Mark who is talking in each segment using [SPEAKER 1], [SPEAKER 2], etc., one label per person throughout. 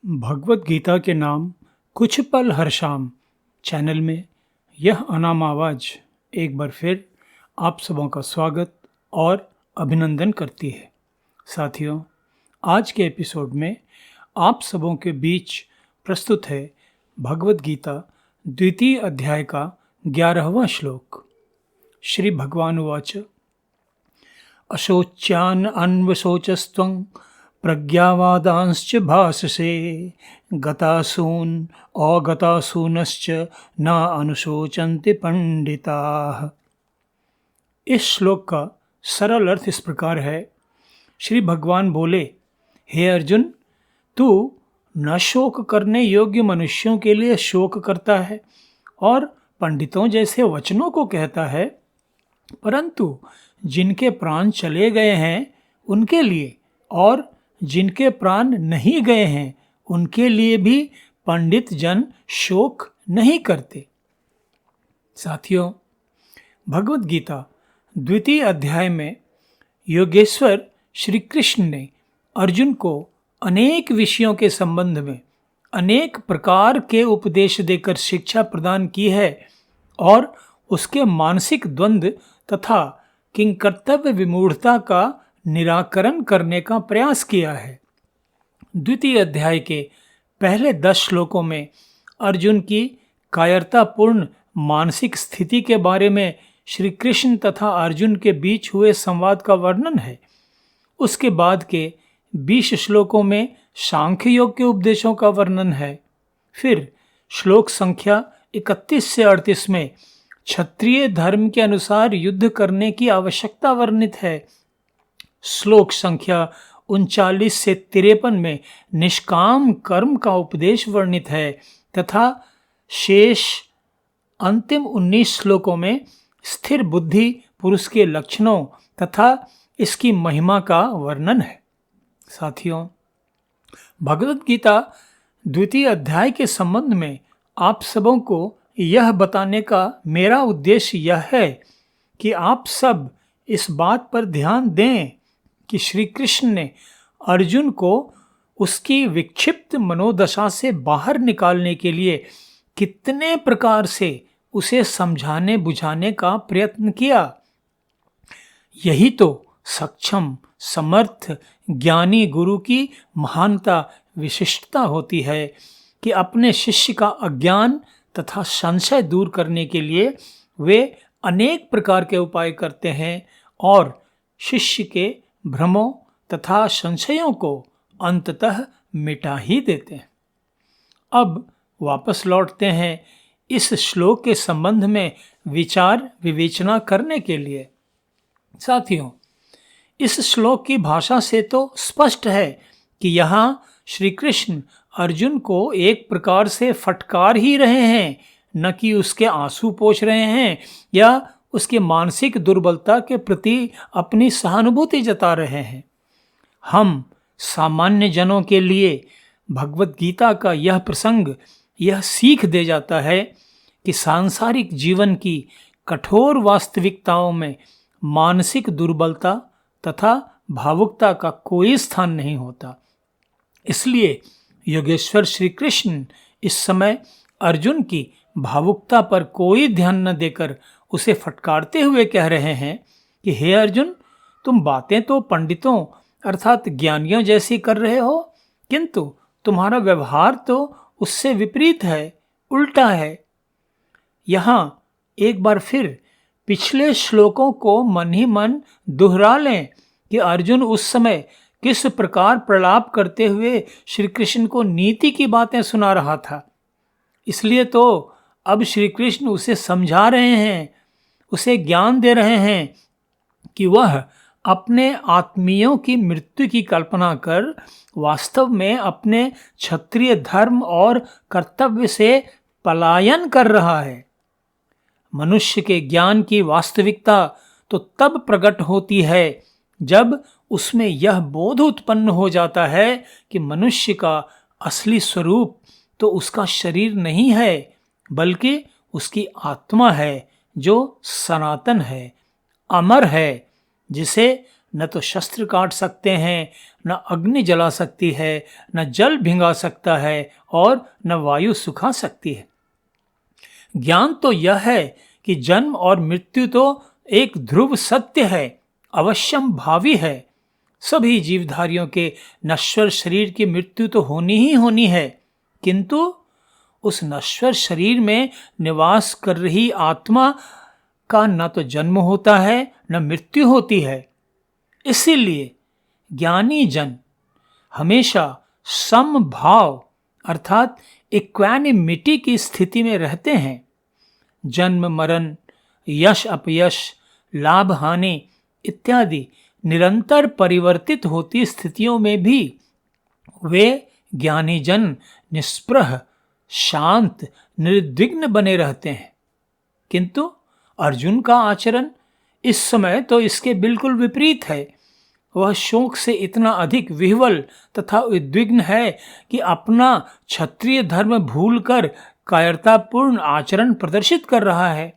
[SPEAKER 1] भगवत गीता के नाम कुछ पल हर शाम चैनल में यह अनाम आवाज़ एक बार फिर आप सबों का स्वागत और अभिनंदन करती है। साथियों, आज के एपिसोड में आप सबों के बीच प्रस्तुत है भगवत गीता द्वितीय अध्याय का 11वां श्लोक। श्री भगवान उवाच अशोच्यान अन्वशोचस्त्वं प्रज्ञावादांश्च भाससे गतासून अगतासूनश्च न अनुशोचन्ति पंडिताः। इस श्लोक का सरल अर्थ इस प्रकार है। श्री भगवान बोले, हे अर्जुन, तू न शोक करने योग्य मनुष्यों के लिए शोक करता है और पंडितों जैसे वचनों को कहता है, परंतु जिनके प्राण चले गए हैं उनके लिए और जिनके प्राण नहीं गए हैं उनके लिए भी पंडित जन शोक नहीं करते। साथियों, भगवत गीता द्वितीय अध्याय में योगेश्वर श्री कृष्ण ने अर्जुन को अनेक विषयों के संबंध में अनेक प्रकार के उपदेश देकर शिक्षा प्रदान की है और उसके मानसिक द्वंद्व तथा किंकर्तव्य विमूढ़ता का निराकरण करने का प्रयास किया है। द्वितीय अध्याय के पहले 10 श्लोकों में अर्जुन की कायरतापूर्ण मानसिक स्थिति के बारे में श्री कृष्ण तथा अर्जुन के बीच हुए संवाद का वर्णन है। उसके बाद के 20 श्लोकों में सांख्य योग के उपदेशों का वर्णन है। फिर श्लोक संख्या 31 से 38 में क्षत्रिय धर्म के अनुसार युद्ध करने की आवश्यकता वर्णित है। श्लोक संख्या 39 से 53 में निष्काम कर्म का उपदेश वर्णित है तथा शेष अंतिम 19 श्लोकों में स्थिर बुद्धि पुरुष के लक्षणों तथा इसकी महिमा का वर्णन है। साथियों, भगवत गीता द्वितीय अध्याय के संबंध में आप सबों को यह बताने का मेरा उद्देश्य यह है कि आप सब इस बात पर ध्यान दें कि श्री कृष्ण ने अर्जुन को उसकी विक्षिप्त मनोदशा से बाहर निकालने के लिए कितने प्रकार से उसे समझाने बुझाने का प्रयत्न किया। यही तो सक्षम, समर्थ, ज्ञानी गुरु की महानता विशिष्टता होती है कि अपने शिष्य का अज्ञान तथा संशय दूर करने के लिए वे अनेक प्रकार के उपाय करते हैं और शिष्य के भ्रमों तथा संशयों को अंततः मिटा ही देते हैं। अब वापस लौटते हैं इस श्लोक के संबंध में विचार विवेचना करने के लिए। साथियों, इस श्लोक की भाषा से तो स्पष्ट है कि यहाँ श्री कृष्ण अर्जुन को एक प्रकार से फटकार ही रहे हैं, न कि उसके आंसू पोंछ रहे हैं या उसके मानसिक दुर्बलता के प्रति अपनी सहानुभूति जता रहे हैं। हम सामान्य जनों के लिए भगवत गीता का यह प्रसंग यह सीख दे जाता है कि सांसारिक जीवन की कठोर वास्तविकताओं में मानसिक दुर्बलता तथा भावुकता का कोई स्थान नहीं होता। इसलिए योगेश्वर श्री कृष्ण इस समय अर्जुन की भावुकता पर कोई ध्यान न देकर उसे फटकारते हुए कह रहे हैं कि हे अर्जुन, तुम बातें तो पंडितों अर्थात ज्ञानियों जैसी कर रहे हो, किंतु तुम्हारा व्यवहार तो उससे विपरीत है, उल्टा है। यहाँ एक बार फिर पिछले श्लोकों को मन ही मन दोहरा लें कि अर्जुन उस समय किस प्रकार प्रलाप करते हुए श्री कृष्ण को नीति की बातें सुना रहा था। इसलिए तो अब श्री कृष्ण उसे समझा रहे हैं, उसे ज्ञान दे रहे हैं कि वह अपने आत्मीयों की मृत्यु की कल्पना कर वास्तव में अपने क्षत्रिय धर्म और कर्तव्य से पलायन कर रहा है। मनुष्य के ज्ञान की वास्तविकता तो तब प्रकट होती है जब उसमें यह बोध उत्पन्न हो जाता है कि मनुष्य का असली स्वरूप तो उसका शरीर नहीं है, बल्कि उसकी आत्मा है जो सनातन है, अमर है, जिसे न तो शस्त्र काट सकते हैं, न अग्नि जला सकती है, न जल भिंगा सकता है और न वायु सुखा सकती है। ज्ञान तो यह है कि जन्म और मृत्यु तो एक ध्रुव सत्य है, अवश्यम भावी है। सभी जीवधारियों के नश्वर शरीर की मृत्यु तो होनी ही होनी है, किंतु उस नश्वर शरीर में निवास कर रही आत्मा का न तो जन्म होता है न मृत्यु होती है। इसीलिए ज्ञानी जन हमेशा समभाव अर्थात इक्वानिमिटी की स्थिति में रहते हैं। जन्म मरण, यश अपयश, लाभ हानि इत्यादि निरंतर परिवर्तित होती स्थितियों में भी वे ज्ञानी जन निस्पृह, शांत, निर्विघ्न बने रहते हैं। किंतु अर्जुन का आचरण इस समय तो इसके बिल्कुल विपरीत है। वह शोक से इतना अधिक विह्वल तथा उद्विग्न है कि अपना क्षत्रिय धर्म भूलकर कायरतापूर्ण आचरण प्रदर्शित कर रहा है।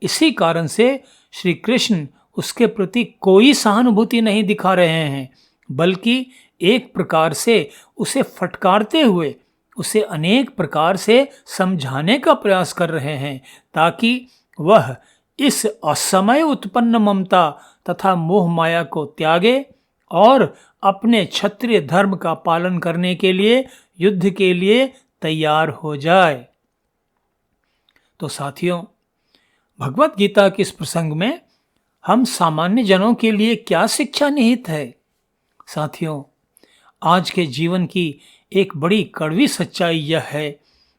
[SPEAKER 1] इसी कारण से श्री कृष्ण उसके प्रति कोई सहानुभूति नहीं दिखा रहे हैं, बल्कि एक प्रकार से उसे फटकारते हुए उसे अनेक प्रकार से समझाने का प्रयास कर रहे हैं, ताकि वह इस असमय उत्पन्न ममता तथा मोह माया को त्यागे और अपने क्षत्रिय धर्म का पालन करने के लिए युद्ध के लिए तैयार हो जाए। तो साथियों, भगवत गीता के इस प्रसंग में हम सामान्य जनों के लिए क्या शिक्षा निहित है? साथियों, आज के जीवन की एक बड़ी कड़वी सच्चाई यह है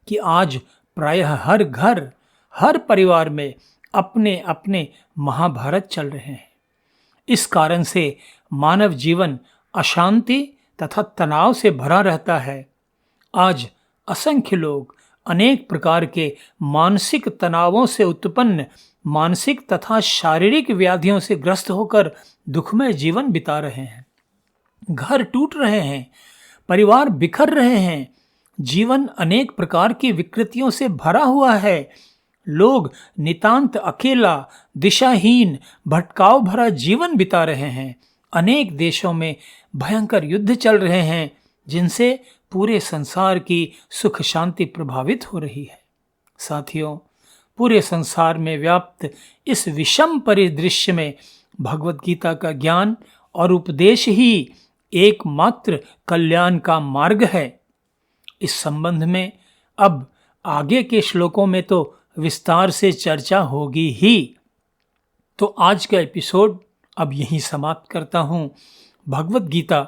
[SPEAKER 1] कि आज प्रायः हर घर, हर परिवार में अपने अपने महाभारत चल रहे हैं। इस कारण से मानव जीवन अशांति तथा तनाव से भरा रहता है। आज असंख्य लोग अनेक प्रकार के मानसिक तनावों से उत्पन्न मानसिक तथा शारीरिक व्याधियों से ग्रस्त होकर दुखमय जीवन बिता रहे हैं। घर टूट रहे हैं, परिवार बिखर रहे हैं, जीवन अनेक प्रकार की विकृतियों से भरा हुआ है। लोग नितांत अकेला, दिशाहीन, भटकाव भरा जीवन बिता रहे हैं। अनेक देशों में भयंकर युद्ध चल रहे हैं, जिनसे पूरे संसार की सुख शांति प्रभावित हो रही है। साथियों, पूरे संसार में व्याप्त इस विषम परिदृश्य में भगवत गीता का ज्ञान और उपदेश ही एकमात्र कल्याण का मार्ग है। इस संबंध में अब आगे के श्लोकों में तो विस्तार से चर्चा होगी ही। तो आज का एपिसोड अब यहीं समाप्त करता हूँ। भगवत गीता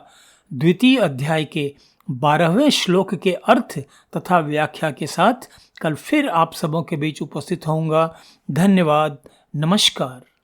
[SPEAKER 1] द्वितीय अध्याय के 12वें श्लोक के अर्थ तथा व्याख्या के साथ कल फिर आप सबों के बीच उपस्थित होऊंगा। धन्यवाद। नमस्कार।